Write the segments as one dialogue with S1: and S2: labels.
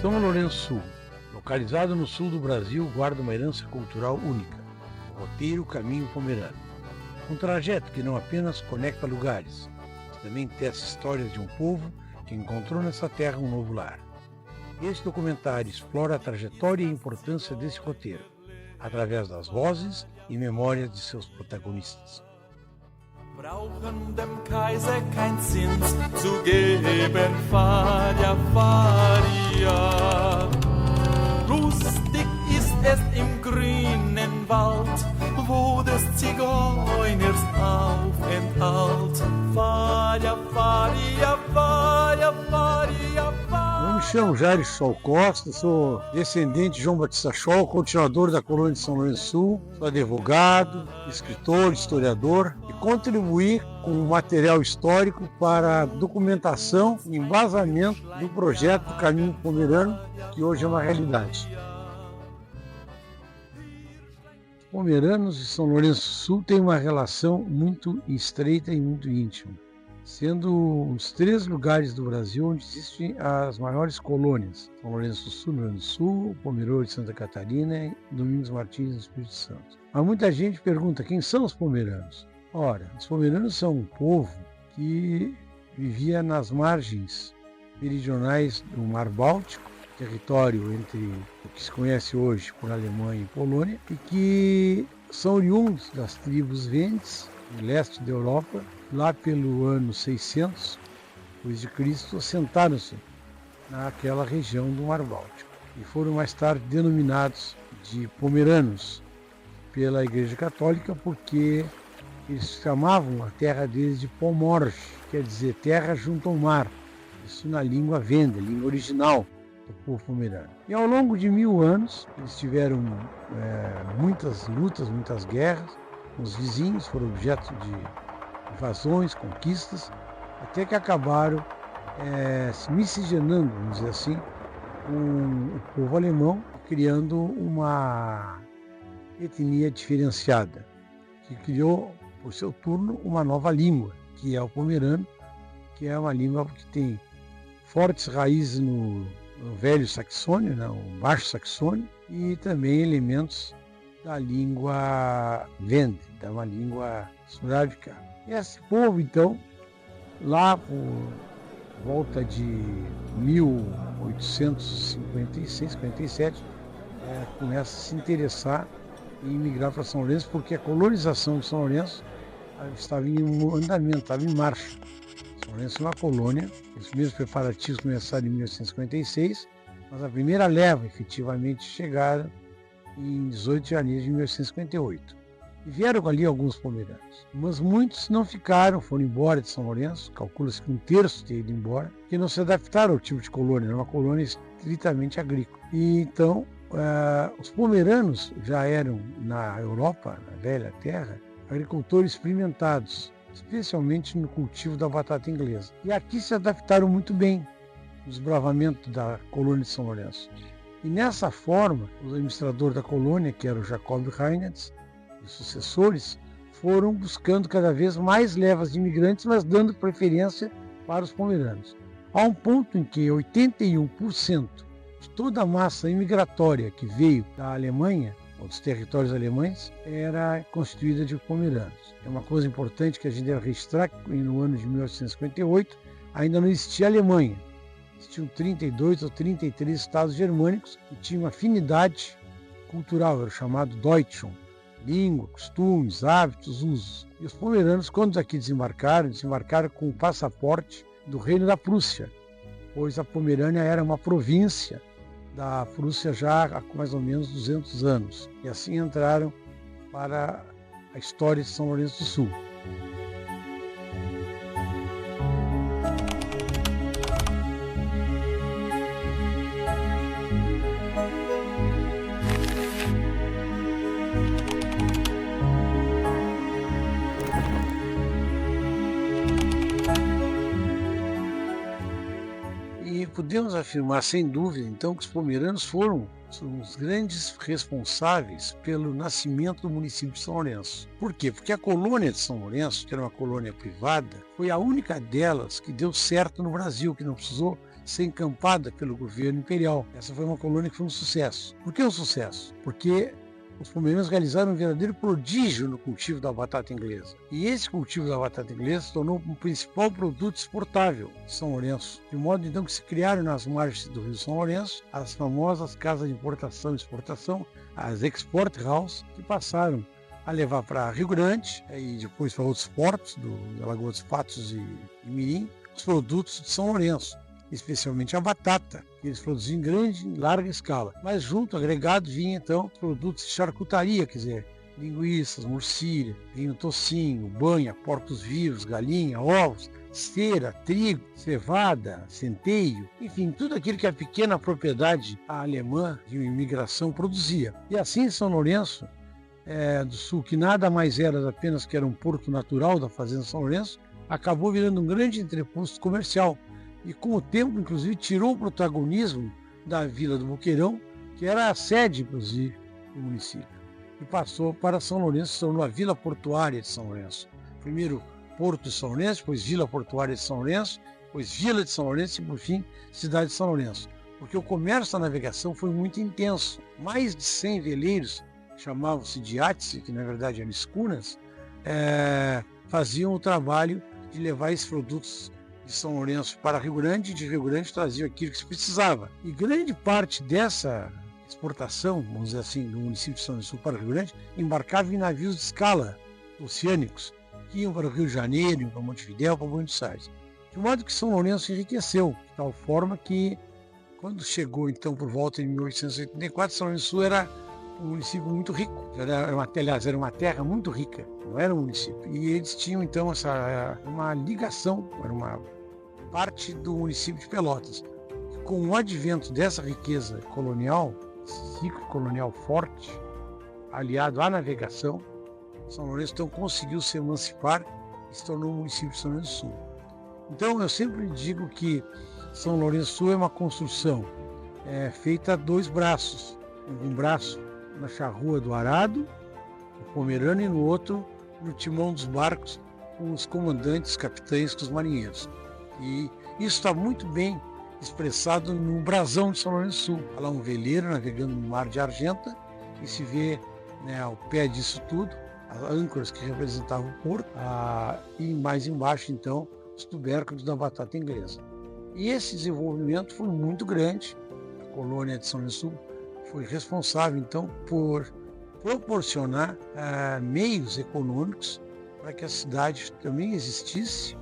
S1: São Lourenço Sul, localizado no sul do Brasil, guarda uma herança cultural única, o roteiro Caminho Pomerano. Um trajeto que não apenas conecta lugares, mas também tece histórias de um povo que encontrou nessa terra um novo lar. Este documentário explora a trajetória e a importância desse roteiro, através das vozes e memórias de seus protagonistas.
S2: Brauchen dem Kaiser kein Zins zu geben, Faria, Faria. Lustig ist es im grünen Wald, wo des Zigeuners Aufenthalt. Faria, Faria, Faria, Faria, Faria.
S1: Eu me chamo Jair Scholl Costa, sou descendente de João Batista Scholl, continuador da colônia de São Lourenço Sul, sou advogado, escritor, historiador e contribuí com material histórico para a documentação e embasamento do projeto do Caminho Pomerano, que hoje é uma realidade. Os pomeranos de São Lourenço Sul têm uma relação muito estreita e muito íntima, sendo os 3 lugares do Brasil onde existem as maiores colônias: São Lourenço do Sul, no Rio Grande do Sul, Pomerode de Santa Catarina e Domingos Martins, no Espírito Santo. Mas muita gente pergunta: quem são os pomeranos? Ora, os pomeranos são um povo que vivia nas margens meridionais do Mar Báltico, território entre o que se conhece hoje por Alemanha e Polônia, e que são oriundos das tribos Vendes, no leste da Europa. Lá pelo ano 600 d.C., assentaram-se naquela região do Mar Báltico e foram mais tarde denominados de pomeranos pela Igreja Católica, porque eles chamavam a terra deles de Pomorge, quer dizer terra junto ao mar, isso na língua Vende, língua original do povo pomerano. E ao longo de 1000 anos eles tiveram muitas lutas, muitas guerras com os vizinhos, foram objeto de invasões, conquistas, até que acabaram se miscigenando, vamos dizer assim, com o povo alemão, criando uma etnia diferenciada, que criou, por seu turno, uma nova língua, que é o pomerano, que é uma língua que tem fortes raízes no velho saxônio, o baixo saxônio, e também elementos da língua Vende, da uma língua surábica. Esse povo, então, lá por volta de 1856, 57, começa a se interessar em migrar para São Lourenço, porque a colonização de São Lourenço estava em andamento, estava em marcha. São Lourenço é uma colônia, os primeiros preparativos começaram em 1856, mas a primeira leva efetivamente chegaram em 18 de janeiro de 1858. E vieram ali alguns pomeranos, mas muitos não ficaram, foram embora de São Lourenço, calcula-se que 1/3 tenha ido embora, que não se adaptaram ao tipo de colônia, era uma colônia estritamente agrícola. E então, os pomeranos já eram, na Europa, na velha terra, agricultores experimentados, especialmente no cultivo da batata inglesa. E aqui se adaptaram muito bem no desbravamento da colônia de São Lourenço. E nessa forma, o administrador da colônia, que era o Jacob Reinhardt, e sucessores, foram buscando cada vez mais levas de imigrantes, mas dando preferência para os pomeranos. Há um ponto em que 81% de toda a massa imigratória que veio da Alemanha, ou dos territórios alemães, era constituída de pomeranos. É uma coisa importante que a gente deve registrar, que no ano de 1858 ainda não existia Alemanha. Existiam 32 ou 33 estados germânicos que tinham afinidade cultural, era o chamado Deutschland. Língua, costumes, hábitos, usos. E os pomeranos, quando aqui desembarcaram com o passaporte do Reino da Prússia, pois a Pomerânia era uma província da Prússia já há mais ou menos 200 anos. E assim entraram para a história de São Lourenço do Sul. Podemos afirmar, sem dúvida, então, que os pomeranos foram os grandes responsáveis pelo nascimento do município de São Lourenço. Por quê? Porque a colônia de São Lourenço, que era uma colônia privada, foi a única delas que deu certo no Brasil, que não precisou ser encampada pelo governo imperial. Essa foi uma colônia que foi um sucesso. Por que um sucesso? Porque os pomerâneos realizaram um verdadeiro prodígio no cultivo da batata inglesa. E esse cultivo da batata inglesa se tornou o principal produto exportável de São Lourenço. De modo então que se criaram nas margens do Rio São Lourenço as famosas casas de importação e exportação, as Export House, que passaram a levar para Rio Grande e depois para outros portos, da Lagoa dos Patos e Mirim, os produtos de São Lourenço, especialmente a batata, que eles produziam em grande e larga escala. Mas junto, agregado, vinha então produtos de charcutaria, quer dizer, linguiças, morcilha, vinho tocinho, banha, porcos vivos, galinha, ovos, cera, trigo, cevada, centeio, enfim, tudo aquilo que a pequena propriedade alemã de imigração produzia. E assim São Lourenço do Sul, que nada mais era apenas que era um porto natural da Fazenda São Lourenço, acabou virando um grande entreposto comercial e com o tempo, inclusive, tirou o protagonismo da Vila do Boqueirão, que era a sede, inclusive, do município, e passou para São Lourenço, se tornou a Vila Portuária de São Lourenço. Primeiro Porto de São Lourenço, depois Vila Portuária de São Lourenço, depois Vila de São Lourenço e, por fim, Cidade de São Lourenço. Porque o comércio da navegação foi muito intenso. Mais de 100 veleiros, chamavam-se de iates, que na verdade eram escunas, faziam o trabalho de levar esses produtos de São Lourenço para Rio Grande, e de Rio Grande traziam aquilo que se precisava. E grande parte dessa exportação, vamos dizer assim, do município de São Lourenço para Rio Grande, embarcava em navios de escala oceânicos, que iam para o Rio de Janeiro, iam para Montevidéu, para Buenos Aires. De modo que São Lourenço enriqueceu, de tal forma que, quando chegou então por volta de 1884, São Lourenço era um município muito rico, era uma terra muito rica, não era um município. E eles tinham então uma ligação, era uma parte do município de Pelotas. Com o advento dessa riqueza colonial, ciclo colonial forte, aliado à navegação, São Lourenço então conseguiu se emancipar e se tornou um município de São Lourenço do Sul. Então eu sempre digo que São Lourenço do Sul é uma construção feita a dois braços, um braço na charrua do arado, o pomerano, e no outro no timão dos barcos, com os comandantes, os capitães, com os marinheiros. E isso está muito bem expressado no brasão de São Lourenço do Sul. Há lá um veleiro navegando no mar de argenta e se vê ao pé disso tudo as âncoras que representavam o porto, e mais embaixo então os tubérculos da batata inglesa. E esse desenvolvimento foi muito grande. A colônia de São Lourenço do Sul foi responsável, então, por proporcionar meios econômicos para que a cidade também existisse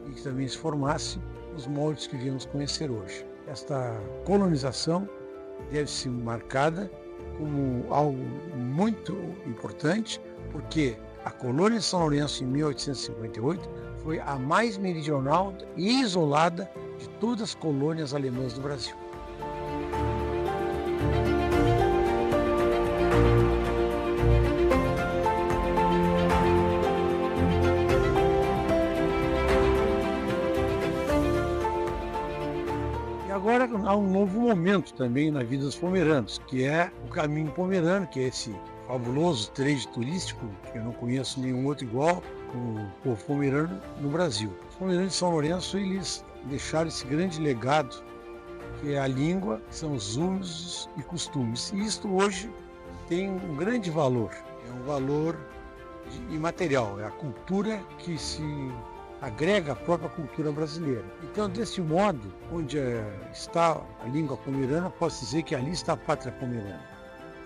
S1: e que também se formasse nos moldes que viemos conhecer hoje. Esta colonização deve ser marcada como algo muito importante, porque a colônia de São Lourenço, em 1858, foi a mais meridional e isolada de todas as colônias alemãs do Brasil. Agora há um novo momento também na vida dos pomeranos, que é o Caminho Pomerano, que é esse fabuloso trecho turístico, que eu não conheço nenhum outro igual, o povo pomerano no Brasil. Os pomeranos de São Lourenço, eles deixaram esse grande legado, que é a língua, que são os usos e costumes. E isto hoje tem um grande valor, é um valor imaterial, é a cultura que se agrega à própria cultura brasileira. Então, desse modo, onde está a língua pomerana, posso dizer que ali está a pátria pomerana,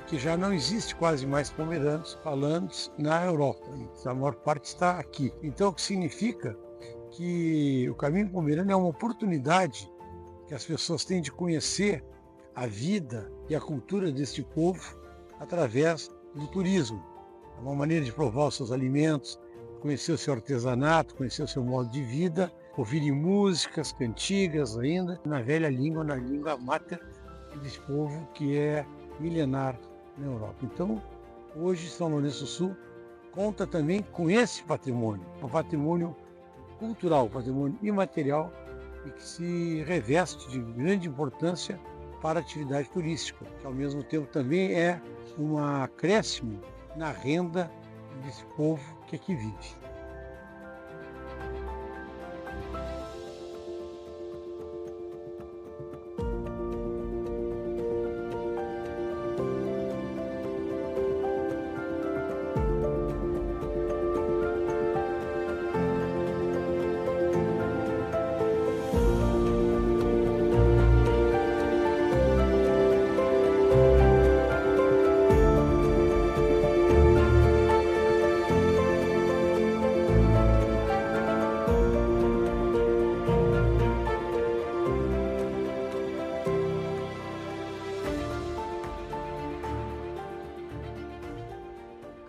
S1: que já não existe quase mais pomeranos falantes na Europa, a maior parte está aqui. Então, o que significa que o Caminho Pomerano é uma oportunidade que as pessoas têm de conhecer a vida e a cultura deste povo através do turismo. É uma maneira de provar os seus alimentos, conhecer o seu artesanato, conhecer o seu modo de vida, ouvirem músicas, cantigas ainda, na velha língua, na língua mater desse povo que é milenar na Europa. Então, hoje São Lourenço do Sul conta também com esse patrimônio, um patrimônio cultural, um patrimônio imaterial e que se reveste de grande importância para a atividade turística, que ao mesmo tempo também é um acréscimo na renda desse povo que aqui vive.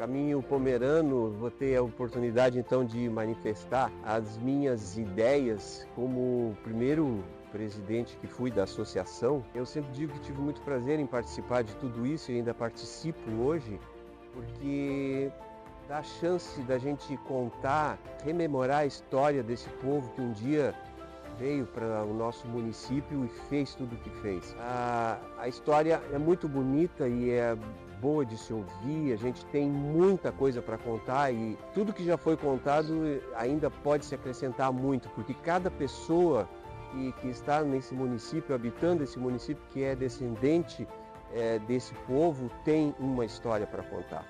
S3: Caminho Pomerano, vou ter a oportunidade então de manifestar as minhas ideias como primeiro presidente que fui da associação. Eu sempre digo que tive muito prazer em participar de tudo isso e ainda participo hoje, porque dá a chance da gente contar, rememorar a história desse povo que um dia veio para o nosso município e fez tudo o que fez. A história é muito bonita e é boa de se ouvir, a gente tem muita coisa para contar e tudo que já foi contado ainda pode se acrescentar muito, porque cada pessoa que está nesse município, habitando esse município, que é descendente desse povo, tem uma história para contar.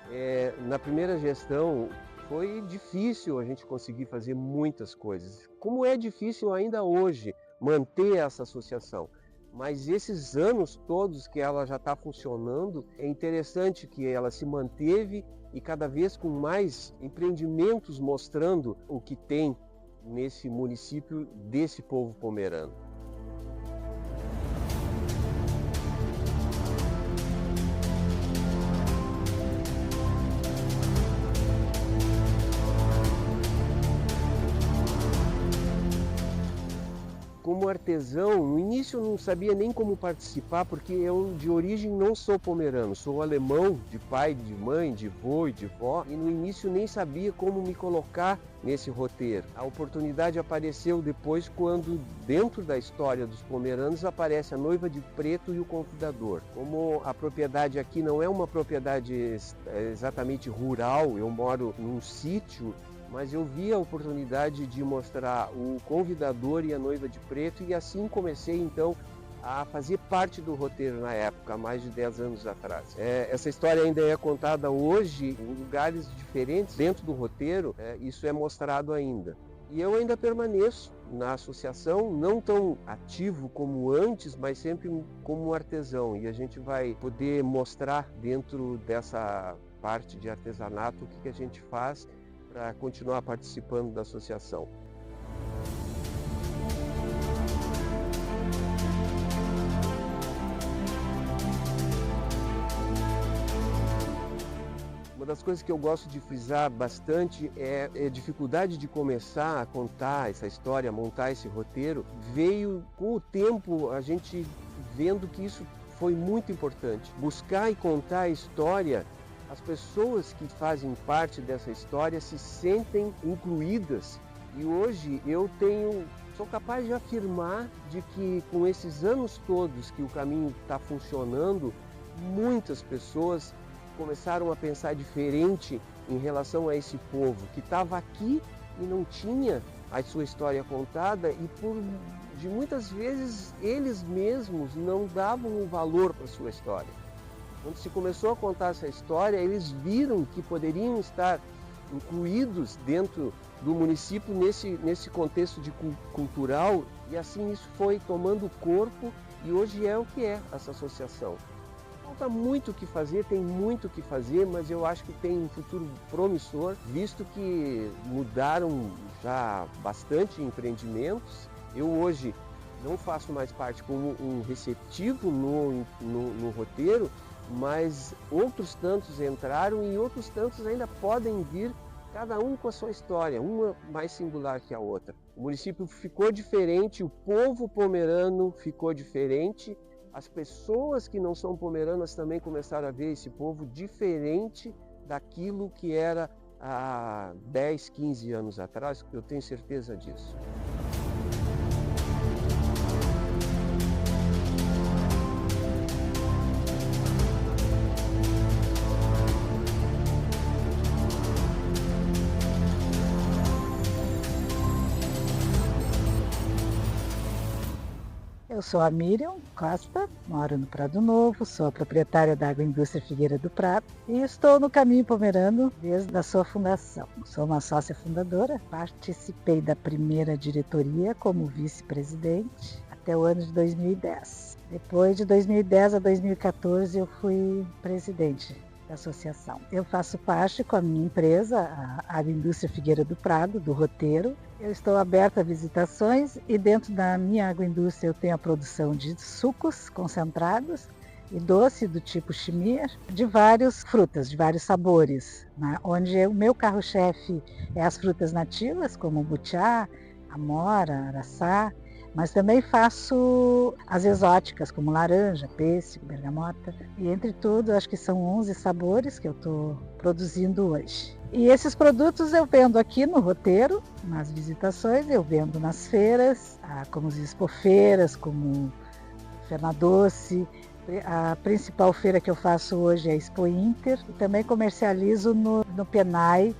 S3: Na primeira gestão foi difícil a gente conseguir fazer muitas coisas, como é difícil ainda hoje manter essa associação. Mas esses anos todos que ela já está funcionando, é interessante que ela se manteve e cada vez com mais empreendimentos mostrando o que tem nesse município desse povo pomerano. Como artesão, no início eu não sabia nem como participar, porque eu de origem não sou pomerano, sou alemão, de pai, de mãe, de vô e de vó, e no início nem sabia como me colocar nesse roteiro. A oportunidade apareceu depois quando, dentro da história dos pomeranos, aparece a noiva de preto e o convidador. Como a propriedade aqui não é uma propriedade exatamente rural, eu moro num sítio, mas eu vi a oportunidade de mostrar o convidador e a noiva de preto e assim comecei então a fazer parte do roteiro na época, há mais de 10 anos atrás. Essa história ainda é contada hoje em lugares diferentes dentro do roteiro, isso é mostrado ainda. E eu ainda permaneço na associação, não tão ativo como antes, mas sempre como artesão. E a gente vai poder mostrar dentro dessa parte de artesanato o que a gente faz para continuar participando da associação. Uma das coisas que eu gosto de frisar bastante é a dificuldade de começar a contar essa história, montar esse roteiro. Veio com o tempo a gente vendo que isso foi muito importante. Buscar e contar a história. As pessoas que fazem parte dessa história se sentem incluídas e hoje eu sou capaz de afirmar de que com esses anos todos que o caminho está funcionando, muitas pessoas começaram a pensar diferente em relação a esse povo que estava aqui e não tinha a sua história contada e de muitas vezes eles mesmos não davam o valor para a sua história. Quando se começou a contar essa história, eles viram que poderiam estar incluídos dentro do município nesse contexto cultural e assim isso foi tomando corpo e hoje é o que é essa associação. Falta muito o que fazer, tem muito o que fazer, mas eu acho que tem um futuro promissor, visto que mudaram já bastante empreendimentos. Eu hoje não faço mais parte como um receptivo no roteiro, mas outros tantos entraram e outros tantos ainda podem vir, cada um com a sua história, uma mais singular que a outra. O município ficou diferente, o povo pomerano ficou diferente, as pessoas que não são pomeranas também começaram a ver esse povo diferente daquilo que era há 10, 15 anos atrás, eu tenho certeza disso.
S4: Eu sou a Miriam Costa, moro no Prado Novo, sou a proprietária da Agroindústria Figueira do Prado e estou no Caminho Pomerano desde a sua fundação. Sou uma sócia fundadora, participei da primeira diretoria como vice-presidente até o ano de 2010. Depois de 2010 a 2014 eu fui presidente da associação. Eu faço parte com a minha empresa, a Agroindústria Figueira do Prado, do roteiro. Eu estou aberta a visitações e dentro da minha agroindústria eu tenho a produção de sucos concentrados e doce do tipo chimir, de várias frutas, de vários sabores, né? Onde o meu carro-chefe é as frutas nativas, como o butiá, amora, araçá, mas também faço as exóticas, como laranja, pêssego, bergamota. E entre tudo, acho que são 11 sabores que eu estou produzindo hoje. E esses produtos eu vendo aqui no roteiro, nas visitações, eu vendo nas feiras, como as expofeiras, como Fernadoce. A principal feira que eu faço hoje é a Expo Inter. E também comercializo no PENAI,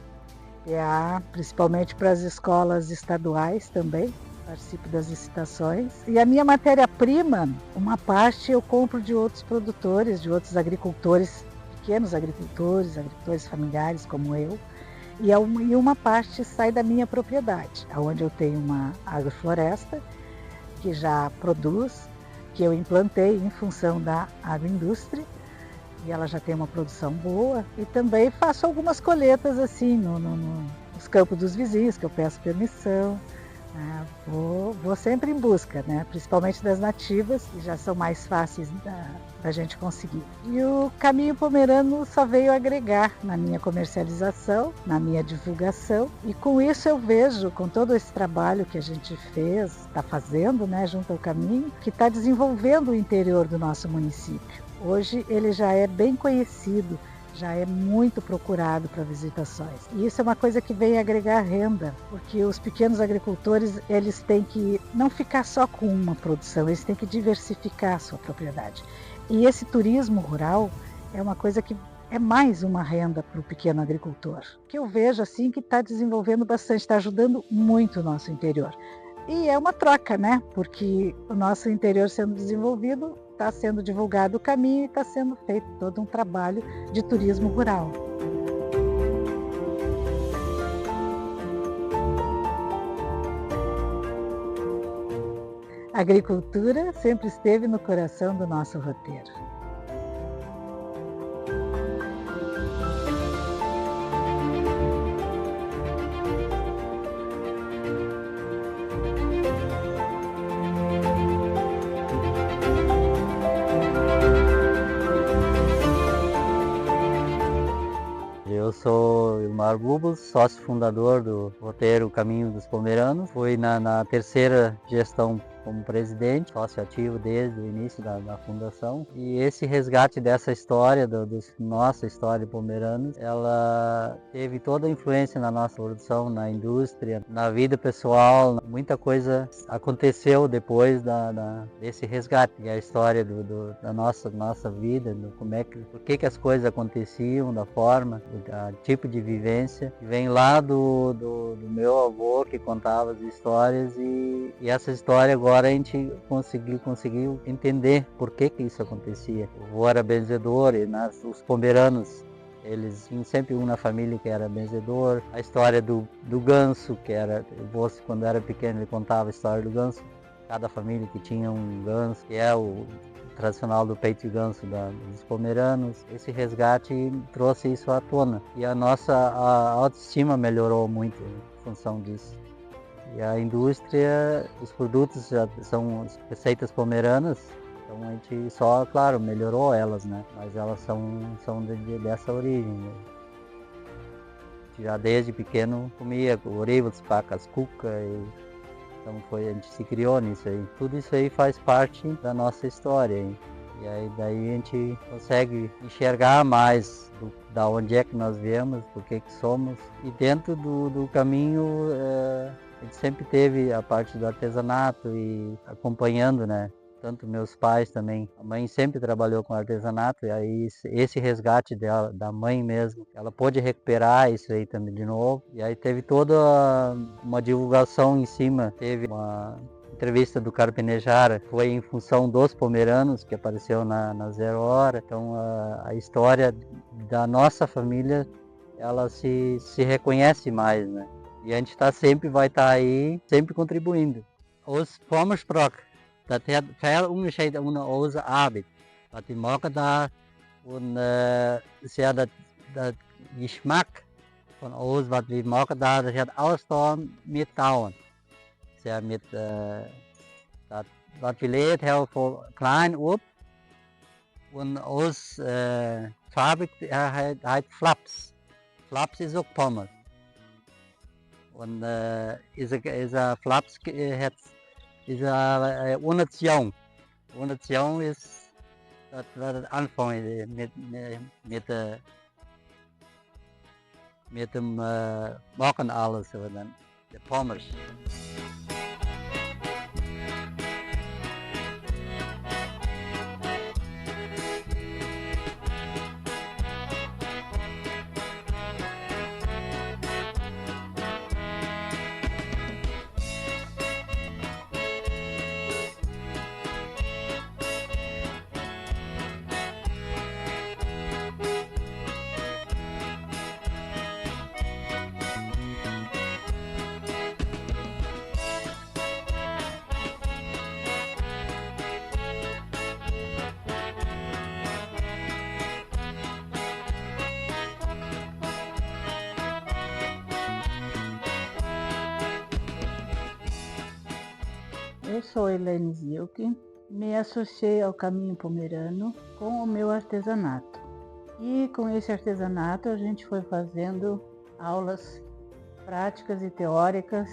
S4: principalmente para as escolas estaduais também. Participo das licitações. E a minha matéria-prima, uma parte eu compro de outros produtores, de outros agricultores, pequenos agricultores familiares como eu. E uma parte sai da minha propriedade, onde eu tenho uma agrofloresta que já produz, que eu implantei em função da agroindústria, e ela já tem uma produção boa. E também faço algumas coletas assim nos campos dos vizinhos, que eu peço permissão. Vou sempre em busca, né? Principalmente das nativas, que já são mais fáceis da gente conseguir. E o Caminho Pomerano só veio agregar na minha comercialização, na minha divulgação. E com isso eu vejo, com todo esse trabalho que a gente está fazendo, né, junto ao Caminho, que está desenvolvendo o interior do nosso município. Hoje ele já é bem conhecido, já é muito procurado para visitações. E isso é uma coisa que vem agregar renda, porque os pequenos agricultores, eles têm que não ficar só com uma produção, eles têm que diversificar a sua propriedade. E esse turismo rural é uma coisa que é mais uma renda para o pequeno agricultor, que eu vejo assim que está desenvolvendo bastante, está ajudando muito o nosso interior. E é uma troca, né? Porque o nosso interior sendo desenvolvido, está sendo divulgado o caminho e está sendo feito todo um trabalho de turismo rural. A agricultura sempre esteve no coração do nosso roteiro.
S5: Eu sou Ilmar Bubos, sócio fundador do roteiro Caminho dos Pomeranos. Fui na terceira gestão como presidente, sócio ativo desde o início da fundação. E esse resgate dessa história, nossa história de Pomeranos, ela teve toda a influência na nossa produção, na indústria, na vida pessoal. Muita coisa aconteceu depois desse resgate. E a história da nossa vida, por que as coisas aconteciam, da forma, do tipo de vivência. Vem lá do meu avô que contava as histórias e essa história agora a gente conseguiu entender por que isso acontecia. O avô era benzedor e os pomeranos, eles tinham sempre um na família que era benzedor. A história do ganso, que era, quando era pequeno ele contava a história do ganso. Cada família que tinha um ganso, que é o tradicional do peito de ganso dos pomeranos. Esse resgate trouxe isso à tona e a nossa autoestima melhorou muito em função disso. E a indústria, os produtos já são receitas pomeranas, então a gente só, claro, melhorou elas, né? Mas elas são dessa origem, né? Já desde pequeno comia orívos, pacas, cuca, então a gente se criou nisso aí. Tudo isso aí faz parte da nossa história, hein? E aí daí a gente consegue enxergar mais da onde é que nós viemos, por que somos. E dentro do caminho a gente sempre teve a parte do artesanato e acompanhando, né? Tanto meus pais também. A mãe sempre trabalhou com artesanato e aí esse resgate dela, da mãe mesmo, ela pôde recuperar isso aí também de novo. E aí teve toda uma divulgação em cima. Teve uma entrevista do Carpenejara, foi em função dos pomeranos que apareceu na Zero Hora. Então a história da nossa família, ela se reconhece mais, né? E a gente vai estar aí sempre contribuindo. Os Formersprock, dat heeft veel onderscheid onder onze arbeid. Wat die maken daar, und dat Geschmack von uns, wat we maken daar, dat heeft alles dan met touwen. Met dat wat we leert heel voor klein op, Und aus Fabrik heißt Flaps. Flaps ist auch Pommes. Und ist Flaps ist ohne Zion. Ohne Zion ist das Anfang mit dem Machen alles, so dann der Pommes.
S4: Eu sou Helene Zilke, me associei ao Caminho Pomerano com o meu artesanato. E com esse artesanato a gente foi fazendo aulas práticas e teóricas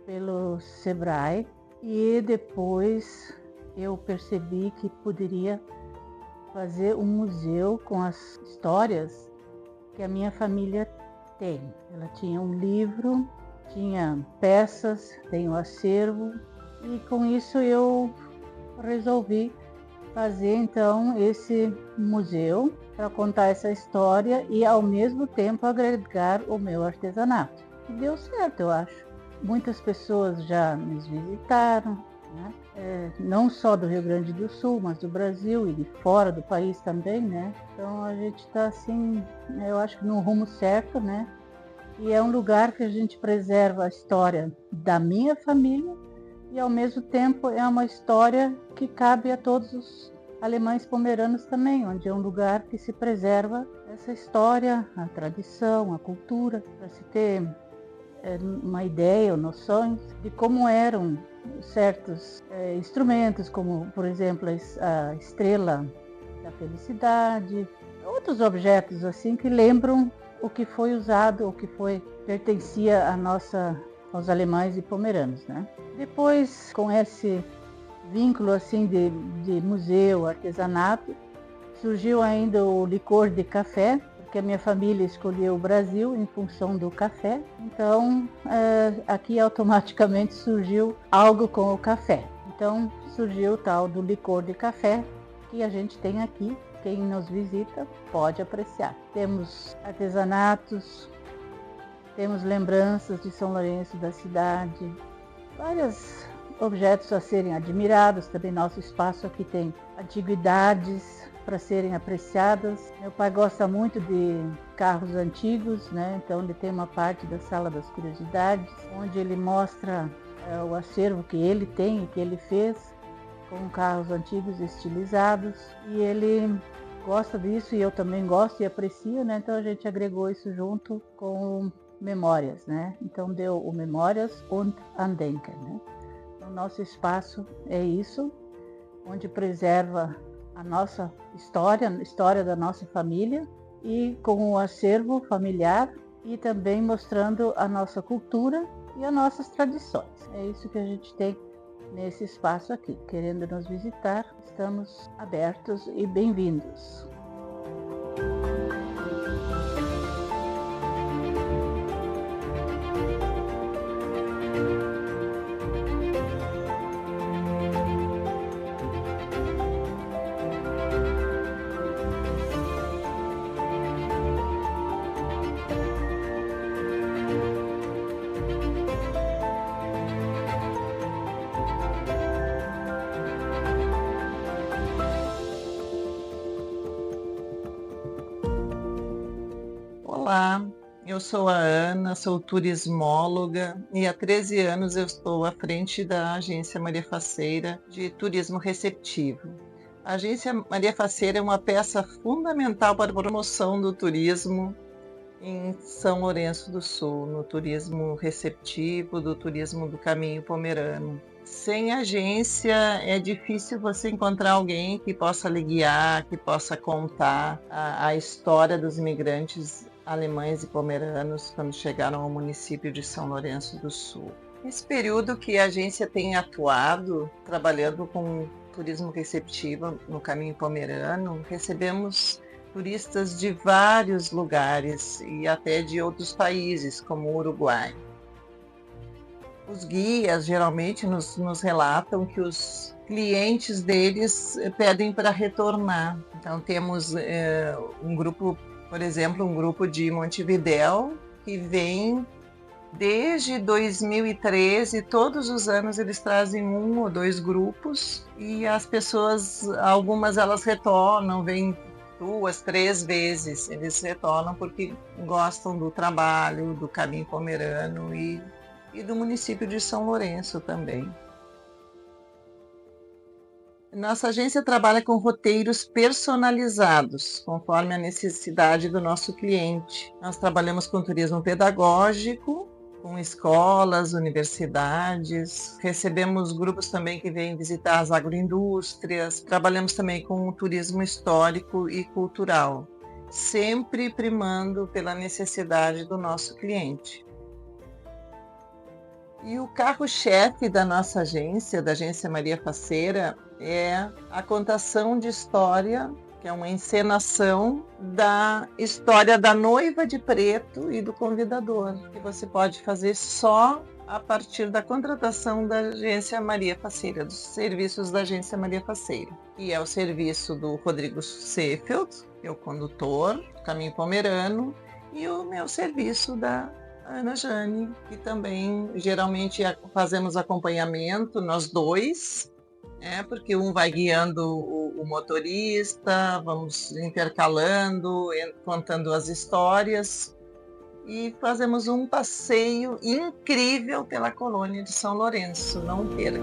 S4: pelo Sebrae e depois eu percebi que poderia fazer um museu com as histórias que a minha família tem. Ela tinha um livro, tinha peças, tem um acervo. E com isso eu resolvi fazer então esse museu para contar essa história e ao mesmo tempo agregar o meu artesanato. E deu certo, eu acho. Muitas pessoas já nos visitaram, né? Não só do Rio Grande do Sul, mas do Brasil e de fora do país também, né? Então a gente está assim, eu acho que no rumo certo, né? E é um lugar que a gente preserva a história da minha família e ao mesmo tempo é uma história que cabe a todos os alemães pomeranos também, onde é um lugar que se preserva essa história, a tradição, a cultura, para se ter uma ideia ou noções de como eram certos instrumentos, como por exemplo a estrela da felicidade, outros objetos assim que lembram o que foi usado, o que pertencia aos alemães e pomeranos, né? Depois, com esse vínculo assim de museu, artesanato, surgiu ainda o licor de café, porque a minha família escolheu o Brasil em função do café. Então, aqui automaticamente surgiu algo com o café. Então, surgiu o tal do licor de café que a gente tem aqui. Quem nos visita pode apreciar. Temos artesanatos, temos lembranças de São Lourenço da cidade, vários objetos a serem admirados. Também nosso espaço aqui tem antiguidades para serem apreciadas. Meu pai gosta muito de carros antigos, né? Então ele tem uma parte da Sala das Curiosidades, onde ele mostra o acervo que ele tem e que ele fez com carros antigos estilizados. E ele gosta disso e eu também gosto e aprecio, né? Então a gente agregou isso junto com Memórias, né? Então deu o Memórias und Andenken, né? O nosso espaço é isso, onde preserva a nossa história, a história da nossa família, e com o acervo familiar e também mostrando a nossa cultura e as nossas tradições. É isso que a gente tem nesse espaço aqui. Querendo nos visitar, estamos abertos e bem-vindos.
S6: Olá, eu sou a Ana, sou turismóloga e há 13 anos eu estou à frente da Agência Maria Faceira de Turismo Receptivo. A Agência Maria Faceira é uma peça fundamental para a promoção do turismo em São Lourenço do Sul, no turismo receptivo, do turismo do Caminho Pomerano. Sem agência é difícil você encontrar alguém que possa lhe guiar, que possa contar a história dos imigrantes alemães e pomeranos quando chegaram ao município de São Lourenço do Sul. Nesse período que a agência tem atuado, trabalhando com turismo receptivo no Caminho Pomerano, recebemos turistas de vários lugares e até de outros países, como o Uruguai. Os guias geralmente nos relatam que os clientes deles pedem para retornar. Então temos um grupo, por exemplo, um grupo de Montevidéu que vem desde 2013, todos os anos eles trazem 1 ou 2 grupos e as pessoas, algumas elas retornam, vêm 2, 3 vezes. Eles retornam porque gostam do trabalho, do Caminho Pomerano e do município de São Lourenço também. Nossa agência trabalha com roteiros personalizados, conforme a necessidade do nosso cliente. Nós trabalhamos com turismo pedagógico, com escolas, universidades, recebemos grupos também que vêm visitar as agroindústrias, trabalhamos também com turismo histórico e cultural, sempre primando pela necessidade do nosso cliente. E o carro-chefe da nossa agência, da Agência Maria Faceira, é a contação de história, que é uma encenação da história da noiva de preto e do convidador, que você pode fazer só a partir da contratação da Agência Maria Faceira, dos serviços da Agência Maria Faceira, que é o serviço do Rodrigo Seefeld, que é o condutor do Caminho Pomerano, e o meu serviço da Ana Jane, que também geralmente fazemos acompanhamento, nós dois, porque um vai guiando o motorista, vamos intercalando, contando as histórias e fazemos um passeio incrível pela colônia de São Lourenço, não perca.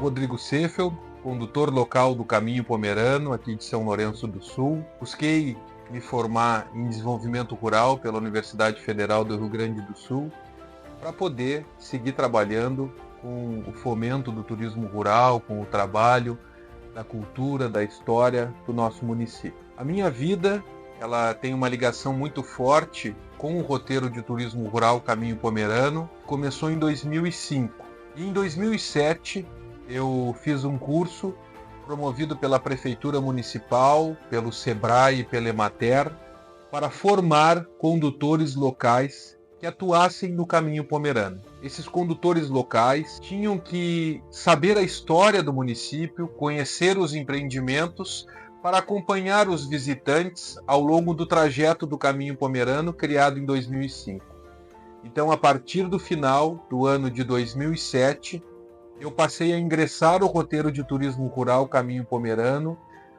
S7: Rodrigo Seefeld, condutor local do Caminho Pomerano, aqui de São Lourenço do Sul. Busquei me formar em desenvolvimento rural pela Universidade Federal do Rio Grande do Sul para poder seguir trabalhando com o fomento do turismo rural, com o trabalho da cultura, da história do nosso município. A minha vida, ela tem uma ligação muito forte com o roteiro de turismo rural Caminho Pomerano. Começou em 2005 e em 2007 eu fiz um curso promovido pela Prefeitura Municipal, pelo SEBRAE e pela Emater, para formar condutores locais que atuassem no Caminho Pomerano. Esses condutores locais tinham que saber a história do município, conhecer os empreendimentos, para acompanhar os visitantes ao longo do trajeto do Caminho Pomerano, criado em 2005. Então, a partir do final do ano de 2007, eu passei a ingressar o roteiro de turismo rural Caminho Pomerano,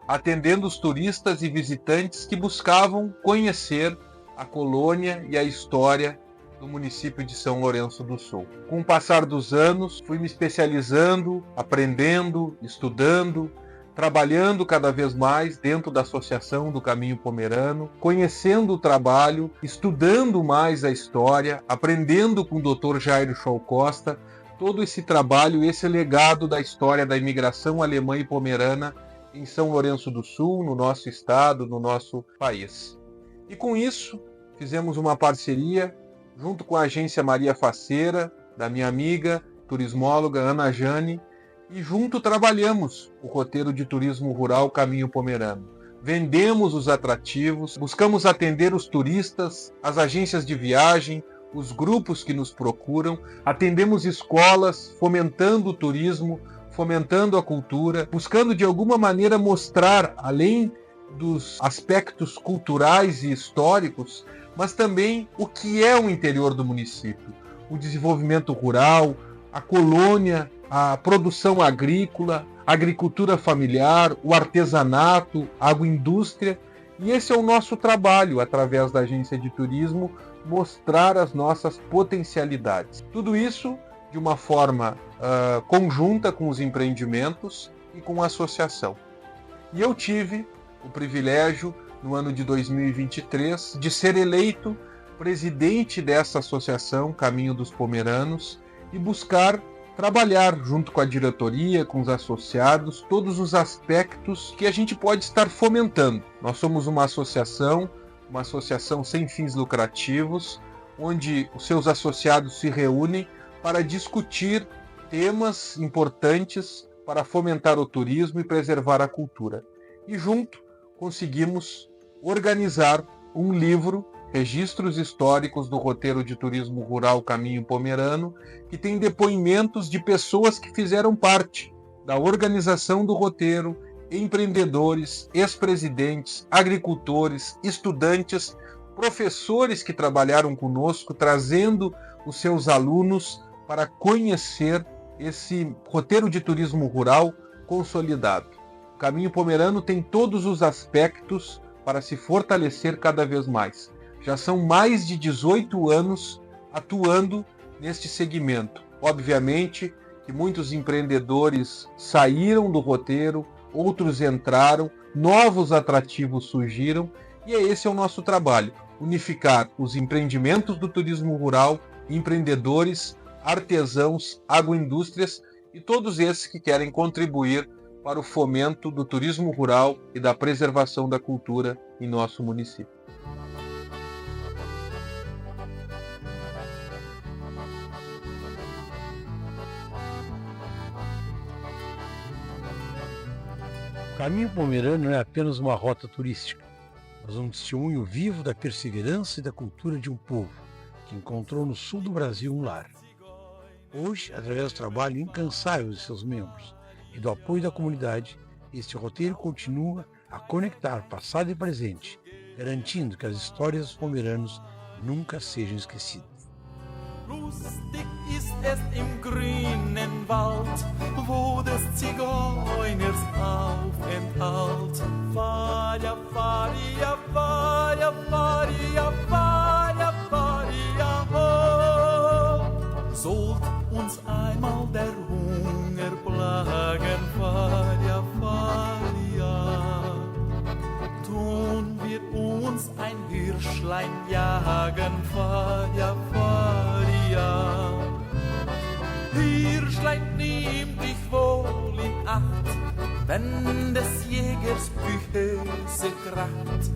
S7: atendendo os turistas e visitantes que buscavam conhecer a colônia e a história do município de São Lourenço do Sul. Com o passar dos anos, fui me especializando, aprendendo, estudando, trabalhando cada vez mais dentro da Associação do Caminho Pomerano, conhecendo o trabalho, estudando mais a história, aprendendo com o Dr. Jairo Scholl Costa, todo esse trabalho, esse legado da história da imigração alemã e pomerana em São Lourenço do Sul, no nosso estado, no nosso país. E com isso, fizemos uma parceria junto com a Agência Maria Faceira, da minha amiga turismóloga Ana Jane, e junto trabalhamos o roteiro de turismo rural Caminho Pomerano. Vendemos os atrativos, buscamos atender os turistas, as agências de viagem, os grupos que nos procuram, atendemos escolas, fomentando o turismo, fomentando a cultura, buscando de alguma maneira mostrar, além dos aspectos culturais e históricos, mas também o que é o interior do município, o desenvolvimento rural, a colônia, a produção agrícola, a agricultura familiar, o artesanato, a agroindústria. E esse é o nosso trabalho, através da agência de turismo, mostrar as nossas potencialidades. Tudo isso de uma forma conjunta com os empreendimentos e com a associação. E eu tive o privilégio, no ano de 2023, de ser eleito presidente dessa associação, Caminho dos Pomeranos, e buscar trabalhar junto com a diretoria, com os associados, todos os aspectos que a gente pode estar fomentando. Nós somos uma associação sem fins lucrativos, onde os seus associados se reúnem para discutir temas importantes para fomentar o turismo e preservar a cultura. E junto conseguimos organizar um livro, Registros Históricos do Roteiro de Turismo Rural Caminho Pomerano, que tem depoimentos de pessoas que fizeram parte da organização do roteiro, empreendedores, ex-presidentes, agricultores, estudantes, professores que trabalharam conosco, trazendo os seus alunos para conhecer esse roteiro de turismo rural consolidado. O Caminho Pomerano tem todos os aspectos para se fortalecer cada vez mais. Já são mais de 18 anos atuando neste segmento. Obviamente que muitos empreendedores saíram do roteiro, outros entraram, novos atrativos surgiram, e esse é o nosso trabalho: unificar os empreendimentos do turismo rural, empreendedores, artesãos, agroindústrias e todos esses que querem contribuir para o fomento do turismo rural e da preservação da cultura em nosso município.
S1: O Caminho Pomerano não é apenas uma rota turística, mas um testemunho vivo da perseverança e da cultura de um povo que encontrou no sul do Brasil um lar. Hoje, através do trabalho incansável de seus membros e do apoio da comunidade, este roteiro continua a conectar passado e presente, garantindo que as histórias dos pomeranos nunca sejam esquecidas.
S2: Lustig ist es im grünen Wald, wo des Zigeuners Aufenthalt. Faria, faria, faria, faria, faria, faria, ho. Sollt uns einmal der Hunger plagen, faria, faria. Tun wir uns ein Hirschlein jagen, faria, faria. Hirschlein, nimm dich wohl in Acht, wenn des Jägers Büchse kracht.